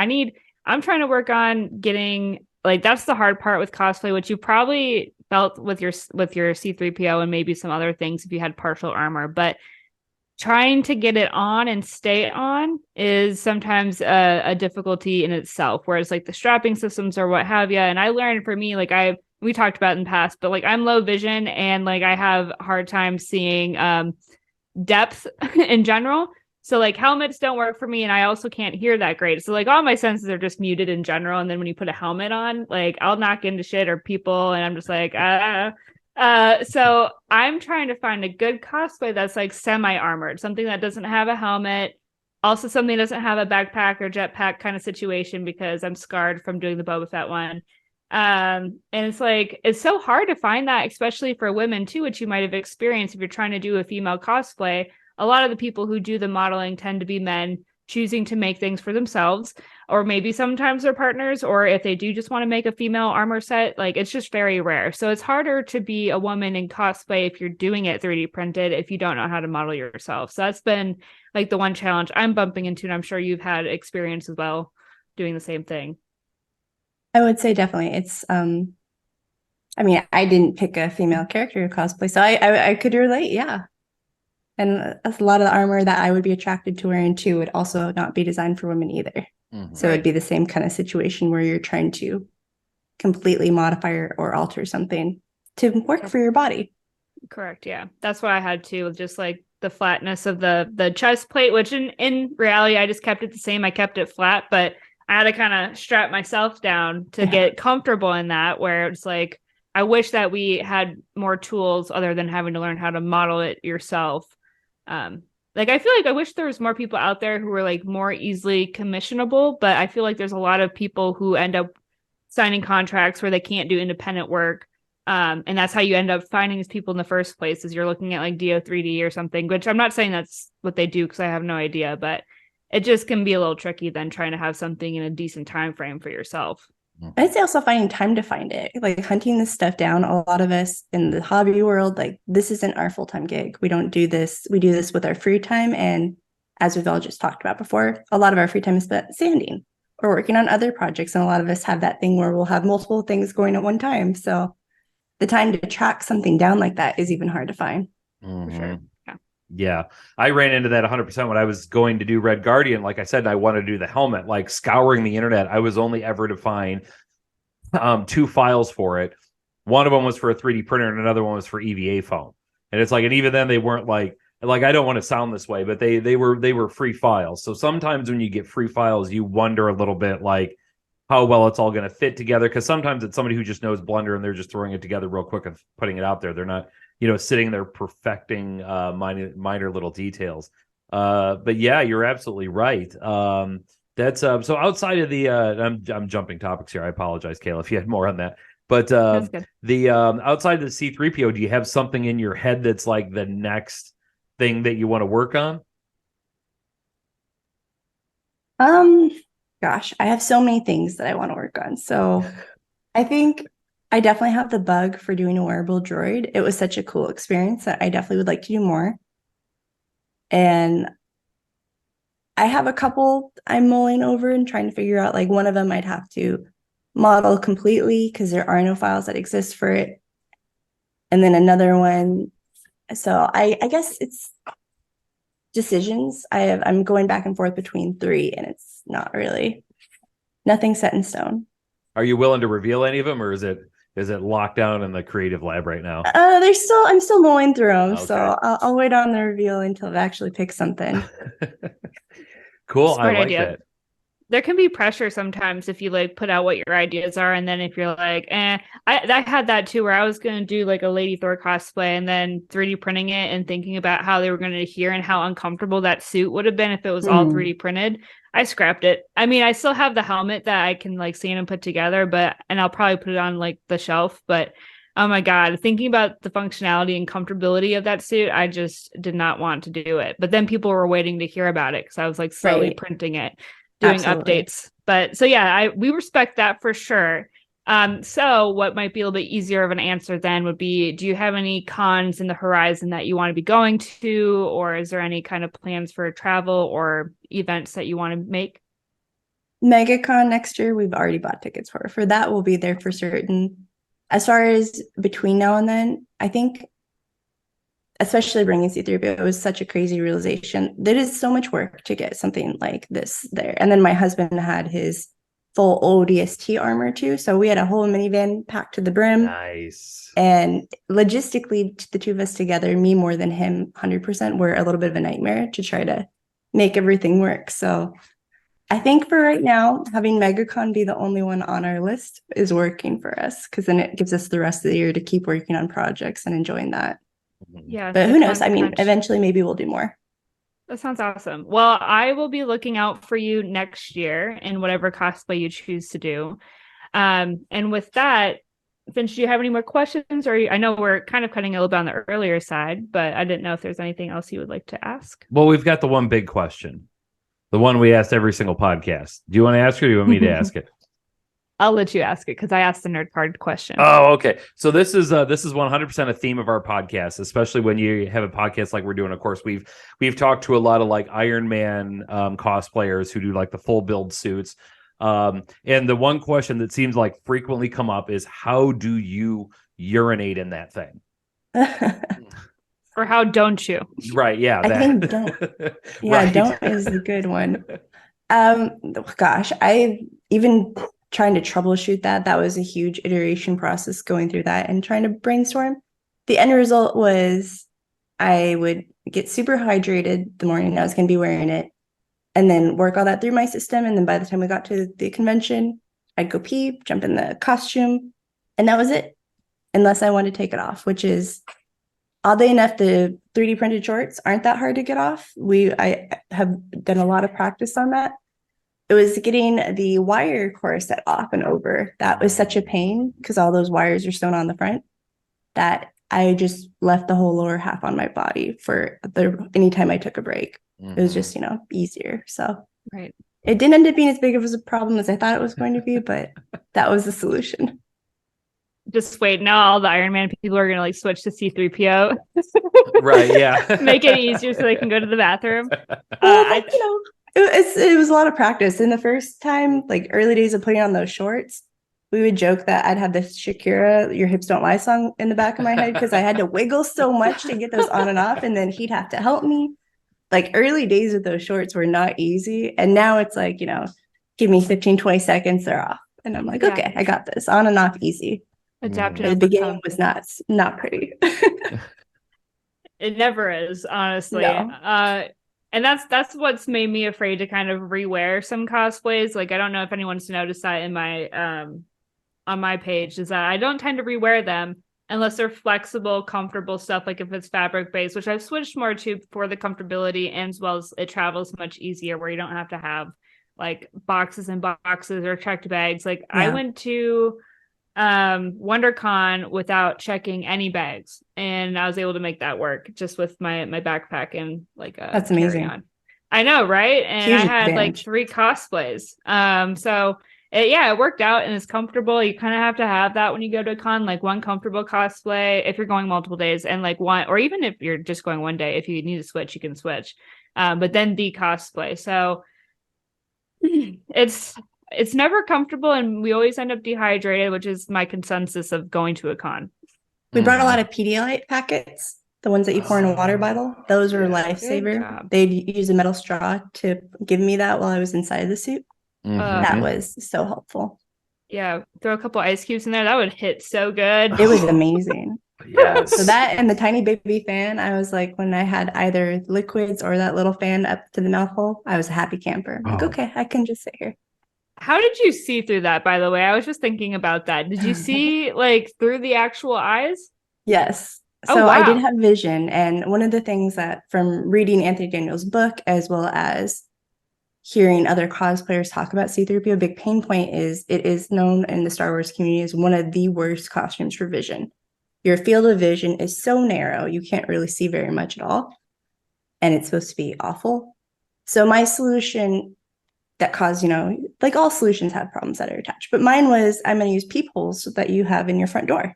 I'm trying to work on getting like, that's the hard part with cosplay, which you probably felt with your C3PO and maybe some other things if you had partial armor, but trying to get it on and stay on is sometimes a difficulty in itself, whereas like the strapping systems or what have you. And I learned for me, like we talked about in the past, but like I'm low vision and like I have a hard time seeing depth in general. So like helmets don't work for me, and I also can't hear that great. So like all my senses are just muted in general. And then when you put a helmet on, like I'll knock into shit or people, and I'm just like, so I'm trying to find a good cosplay that's like semi-armored, something that doesn't have a helmet, also something that doesn't have a backpack or jetpack kind of situation because I'm scarred from doing the Boba Fett one. And it's like, it's so hard to find that, especially for women too, which you might have experienced if you're trying to do a female cosplay. A lot of the people who do the modeling tend to be men choosing to make things for themselves, or maybe sometimes their partners, or if they do just want to make a female armor set, like it's just very rare. So it's harder to be a woman in cosplay if you're doing it 3D printed, if you don't know how to model yourself. So that's been like the one challenge I'm bumping into, and I'm sure you've had experience as well doing the same thing. I would say definitely. It's I mean, I didn't pick a female character to cosplay, so I could relate, yeah. And a lot of the armor that I would be attracted to wearing too would also not be designed for women either. So it'd be the same kind of situation where you're trying to completely modify or alter something to work for your body. Correct. Yeah. That's what I had too, just like the flatness of the chest plate, which in reality, I just kept it the same. I kept it flat, but I had to kind of strap myself down to get comfortable in that, where it's like, I wish that we had more tools other than having to learn how to model it yourself. Like I feel like I wish there was more people out there who were like more easily commissionable, but I feel like there's a lot of people who end up signing contracts where they can't do independent work. And that's how you end up finding these people in the first place, is you're looking at like DO3D or something, which I'm not saying that's what they do because I have no idea, but it just can be a little tricky than trying to have something in a decent time frame for yourself. I'd say also finding time to find it, like hunting this stuff down. A lot of us in the hobby world, like this isn't our full-time gig. We don't do this. We do this with our free time. And as we've all just talked about before, a lot of our free time is spent sanding or working on other projects. And a lot of us have that thing where we'll have multiple things going at one time. So the time to track something down like that is even hard to find. For sure. Yeah, I ran into that 100% when I was going to do Red Guardian. Like I said, I wanted to do the helmet, like scouring the internet. I was only ever to find 2 files for it. One of them was for a 3D printer and another one was for EVA foam. And it's like, and even then they weren't like I don't want to sound this way, but they were free files. So sometimes when you get free files, you wonder a little bit like how well it's all going to fit together. Because sometimes it's somebody who just knows Blender and they're just throwing it together real quick and putting it out there. They're not, sitting there perfecting minor little details. But yeah, you're absolutely right. That's so outside of the I'm jumping topics here. I apologize, Kayla, if you had more on that. But the outside of the C3PO, do you have something in your head that's like the next thing that you want to work on? Gosh, I have so many things that I want to work on. So I think I definitely have the bug for doing a wearable droid. It was such a cool experience that I definitely would like to do more. And I have a couple I'm mulling over and trying to figure out, like one of them I'd have to model completely because there are no files that exist for it. And then another one. So I guess it's decisions. I'm going back and forth between three, and it's not really nothing set in stone. Are you willing to reveal any of them, or is it locked down in the creative lab right now? I'm still mulling through them, Okay. so I'll wait on the reveal until I've actually picked something. Cool. Smart I like idea. that. There can be pressure sometimes if you like put out what your ideas are, and then if you're like, I had that too, where I was going to do like a Lady Thor cosplay and then 3D printing it and thinking about how they were going to adhere and how uncomfortable that suit would have been if it was all 3D printed. I scrapped it. I mean, I still have the helmet that I can like sand and put together, and I'll probably put it on like the shelf, but oh my God, thinking about the functionality and comfortability of that suit, I just did not want to do it. But then people were waiting to hear about it because I was like slowly printing it, doing Absolutely. updates. But so yeah, we respect that for sure. So what might be a little bit easier of an answer then would be, do you have any cons in the horizon that you want to be going to, or is there any kind of plans for travel or events that you want to make? MegaCon next year, we've already bought tickets for that. We'll be there for certain. As far as between now and then, I think, especially bringing C3PO, it was such a crazy realization. There is so much work to get something like this there. And then my husband had his full ODST armor too. So we had a whole minivan packed to the brim. Nice. And logistically, the two of us together, me more than him, 100%, were a little bit of a nightmare to try to make everything work. So I think for right now, having MegaCon be the only one on our list is working for us, because then it gives us the rest of the year to keep working on projects and enjoying that. Yeah. But who knows? I mean, eventually maybe we'll do more. That sounds awesome. Well, I will be looking out for you next year in whatever cosplay you choose to do. And with that, Finch, do you have any more questions? Or I know we're kind of cutting a little bit on the earlier side, but I didn't know if there's anything else you would like to ask. Well, we've got the one big question. The one we asked every single podcast. Do you want to ask it, or do you want me to ask it? I'll let you ask it because I asked the nerd card question. Oh, okay. So this is 100% a theme of our podcast, especially when you have a podcast like we're doing. Of course, we've talked to a lot of like Iron Man cosplayers who do like the full build suits. And the one question that seems like frequently come up is, how do you urinate in that thing? Or how don't you? Right. Yeah. I think don't. Yeah, right. Don't is a good one. Gosh, I even trying to troubleshoot that was a huge iteration process going through that and trying to brainstorm. The end result was I would get super hydrated the morning I was going to be wearing it, and then work all that through my system. And then by the time we got to the convention, I'd go pee, jump in the costume, and that was it. Unless I wanted to take it off, which is, oddly enough, the 3D printed shorts aren't that hard to get off. I have done a lot of practice on that. It was getting the wire corset off and over. That was such a pain because all those wires are sewn on the front that I just left the whole lower half on my body for anytime I took a break. It was just, easier. So right. It didn't end up being as big of a problem as I thought it was going to be, but that was the solution. Just wait. Now all the Iron Man people are going to like switch to C3PO. Right. Yeah. Make it easier so they can go to the bathroom. It was a lot of practice. In the first time, like early days of putting on those shorts, we would joke that I'd have the Shakira "Your Hips Don't Lie" song in the back of my head because I had to wiggle so much to get those on and off, and then he'd have to help me. Like early days with those shorts were not easy. And now it's like, give me 15, 20 seconds, they're off. And I'm like, okay, I got this. On and off, easy. Adapt and At the beginning overcome. was not pretty. It never is, honestly. No. And that's what's made me afraid to kind of rewear some cosplays. Like, I don't know if anyone's noticed that in my on my page, is that I don't tend to rewear them unless they're flexible, comfortable stuff, like if it's fabric based, which I've switched more to for the comfortability, and as well as it travels much easier where you don't have to have like boxes and boxes or checked bags. Like I went to WonderCon without checking any bags, and I was able to make that work just with my backpack and like a That's amazing. carry-on. I know, right? And Huge I had like advantage. 3 cosplays. So it worked out and it's comfortable. You kind of have to have that when you go to a con, like one comfortable cosplay if you're going multiple days, and like one, or even if you're just going one day, if you need to switch, you can switch. But then the cosplay. So it's never comfortable, and we always end up dehydrated, which is my consensus of going to a con. We brought a lot of Pedialyte packets, the ones that you pour in a water bottle. Those were a lifesaver. They'd use a metal straw to give me that while I was inside the suit. That was so helpful. Yeah, throw a couple ice cubes in there. That would hit so good. It was amazing. Yes. So that and the tiny baby fan, I was like, when I had either liquids or that little fan up to the mouth hole, I was a happy camper. Like, okay, I can just sit here. How did you see through that, by the way? I was just thinking about that. Did you see like through the actual eyes? Yes. So wow. I did have vision. And one of the things that from reading Anthony Daniels' book, as well as hearing other cosplayers talk about C-3PO, a big pain point is it is known in the Star Wars community as one of the worst costumes for vision. Your field of vision is so narrow, you can't really see very much at all. And it's supposed to be awful. So my solution that caused, like all solutions have problems that are attached. But mine was, I'm going to use peepholes that you have in your front door.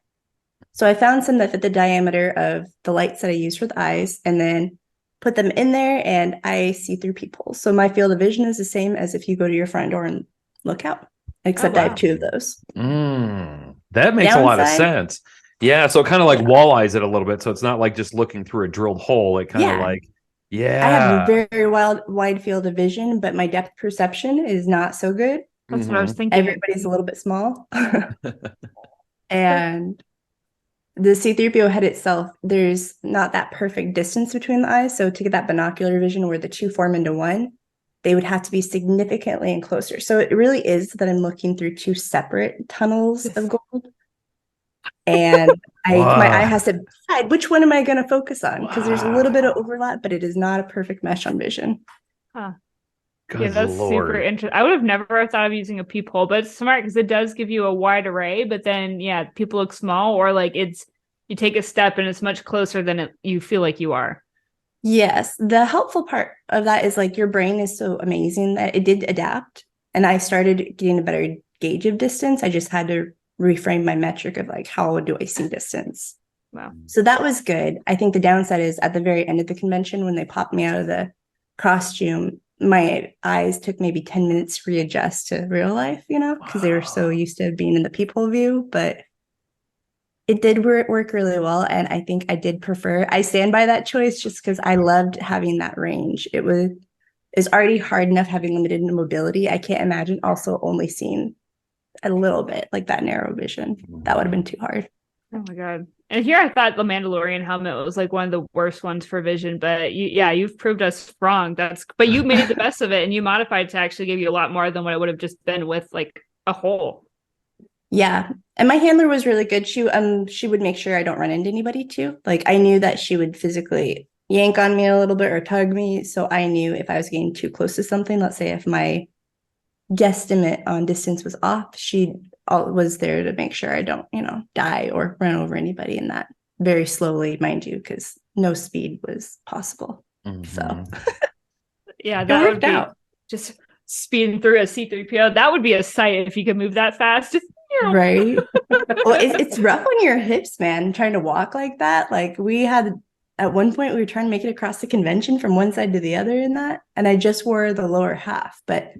So I found some that fit the diameter of the lights that I use for the eyes, and then put them in there, and I see through peepholes. So my field of vision is the same as if you go to your front door and look out, except I have 2 of those. That makes a lot of sense. Yeah, so it kind of like walleyes it a little bit, so it's not like just looking through a drilled hole. It kind of like, I have a very wide field of vision, but my depth perception is not so good. That's what I was thinking. Everybody's a little bit small. And the C-3PO head itself, there's not that perfect distance between the eyes. So to get that binocular vision where the 2 form into one, they would have to be significantly and closer. So it really is that I'm looking through 2 separate tunnels of gold. And my eye has to decide which one am I going to focus on, because there's a little bit of overlap, but it is not a perfect mesh on vision. Yeah, that's super interesting. I would have never thought of using a peephole, but it's smart because it does give you a wide array. But then, people look small, or like you take a step and it's much closer than you feel like you are. Yes, the helpful part of that is like your brain is so amazing that it did adapt, and I started getting a better gauge of distance. I just had to reframe my metric of like, how do I see distance? Wow. So that was good. I think the downside is at the very end of the convention, when they popped me out of the costume, my eyes took maybe 10 minutes to readjust to real life, because they were so used to being in the peephole view. But it did work really well. And I think I did I stand by that choice just because I loved having that range. It's already hard enough having limited mobility. I can't imagine also only seeing a little bit, like that narrow vision. That would have been too hard. Oh my god. And here I thought the Mandalorian helmet was like one of the worst ones for vision, but you've proved us wrong. But you made the best of it, and you modified to actually give you a lot more than what it would have just been with like a hole. Yeah. And my handler was really good. She would make sure I don't run into anybody too. Like I knew that she would physically yank on me a little bit or tug me. So I knew if I was getting too close to something, let's say if my guesstimate on distance was off, she was there to make sure I don't, die or run over anybody in that very slowly, mind you, because no speed was possible. So that would be out. Just speeding through a C-3PO. That would be a sight if you could move that fast. Right. Well, it's rough on your hips, man, trying to walk like that. Like at one point we were trying to make it across the convention from one side to the other in that, and I just wore the lower half, but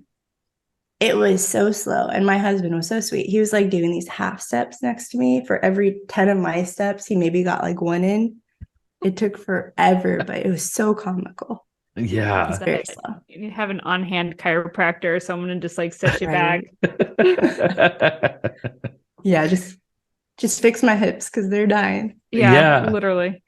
it was so slow. And my husband was so sweet. He was like doing these half steps next to me. For every 10 of my steps, he maybe got like 1 in. It took forever, but it was so comical. Yeah. It's very slow. You have an on-hand chiropractor or someone to just like set you back. Yeah, just Just fix my hips because they're dying. Yeah, literally.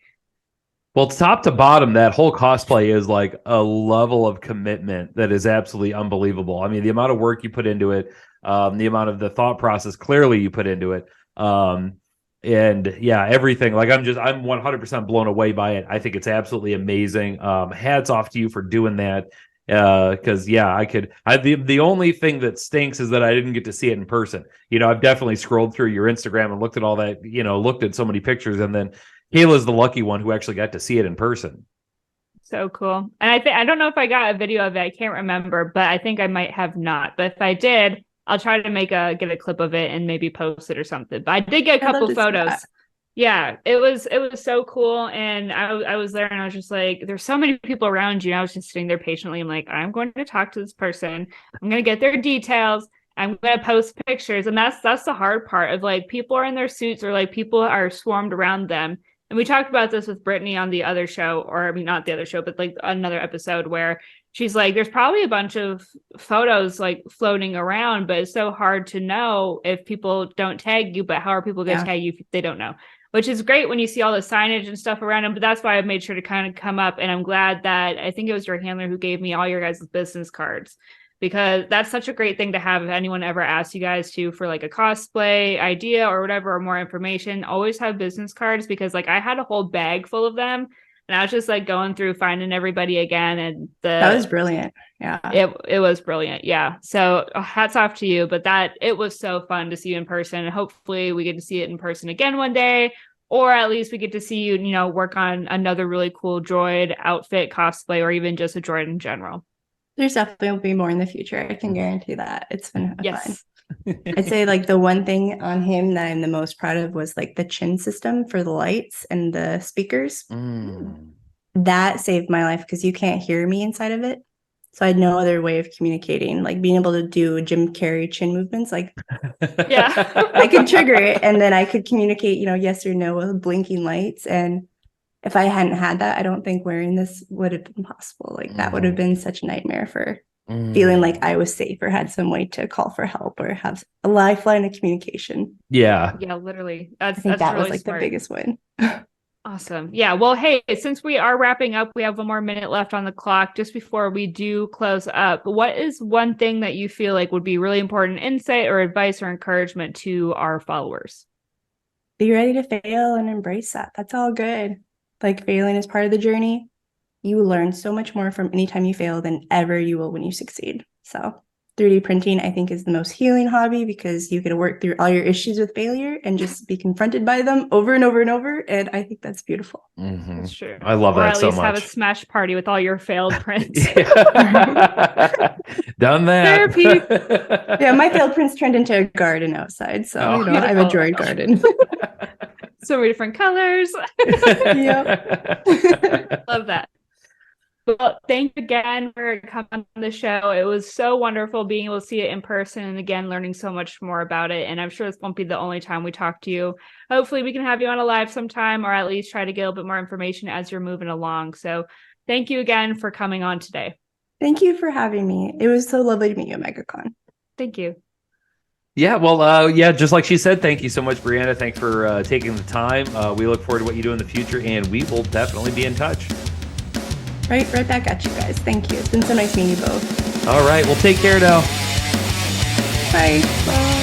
Well, top to bottom, that whole cosplay is like a level of commitment that is absolutely unbelievable. I mean, the amount of work you put into it, the amount of the thought process clearly you put into it. And yeah, everything. Like I'm 100% blown away by it. I think it's absolutely amazing. Hats off to you for doing that. Because the only thing that stinks is that I didn't get to see it in person. I've definitely scrolled through your Instagram and looked at all that, looked at so many pictures, and then Kayla's the lucky one who actually got to see it in person. So cool. And I don't know if I got a video of it. I can't remember, but I think I might have not. But if I did, I'll try to get a clip of it and maybe post it or something. But I did get a couple photos. Yeah, it was so cool. And I was there and I was just like, there's so many people around you. And I was just sitting there patiently. I'm like, I'm going to talk to this person. I'm going to get their details. I'm going to post pictures. And that's the hard part of like, people are in their suits or like people are swarmed around them. And we talked about this with Brittany on the other show, or I mean, not the other show, but like another episode where she's like, there's probably a bunch of photos like floating around, but it's so hard to know if people don't tag you. But how are people going to tag you if they don't know? Which is great when you see all the signage and stuff around them. But that's why I've made sure to kind of come up. And I'm glad that I think it was your handler who gave me all your guys' business cards, because that's such a great thing to have. If anyone ever asks you guys for like a cosplay idea or whatever, or more information, always have business cards, because like I had a whole bag full of them and I was just like going through finding everybody again. And that was brilliant. Yeah, it was brilliant. Yeah. So hats off to you, but it was so fun to see you in person, and hopefully we get to see it in person again one day, or at least we get to see you, work on another really cool droid outfit cosplay, or even just a droid in general. There's definitely will be more in the future. I can guarantee that. It's been fun. I'd say like the one thing on him that I'm the most proud of was like the chin system for the lights and the speakers. That saved my life because you can't hear me inside of it. So I had no other way of communicating, like being able to do Jim Carrey chin movements. Like, yeah, I could trigger it and then I could communicate, yes or no with blinking lights. And if I hadn't had that, I don't think wearing this would have been possible. Like that would have been such a nightmare for feeling like I was safe or had some way to call for help or have a lifeline of communication. Yeah, literally. I think that was like the biggest win. Awesome. Yeah. Well, hey, since we are wrapping up, we have one more minute left on the clock. Just before we do close up, what is one thing that you feel like would be really important insight or advice or encouragement to our followers? Be ready to fail and embrace that. That's all good. Like failing is part of the journey. You will learn so much more from any time you fail than ever you will when you succeed. So 3D printing, I think, is the most healing hobby because you get to work through all your issues with failure and just be confronted by them over and over and over. And I think that's beautiful. That's true. I love that so much. Or at least have a smash party with all your failed prints. Done that. Therapy. Yeah, my failed prints turned into a garden outside. So, I have a droid garden. So many different colors. Yep. Love that. Well, thank you again for coming on the show. It was so wonderful being able to see it in person and again, learning so much more about it. And I'm sure this won't be the only time we talk to you. Hopefully we can have you on a live sometime, or at least try to get a little bit more information as you're moving along. So thank you again for coming on today. Thank you for having me. It was so lovely to meet you at MegaCon. Thank you. Yeah, well, just like she said, thank you so much, Breanna. Thanks for taking the time. We look forward to what you do in the future, and we will definitely be in touch. Right back at you guys. Thank you. It's been so nice meeting you both. All right. Well, take care now. Bye. Bye.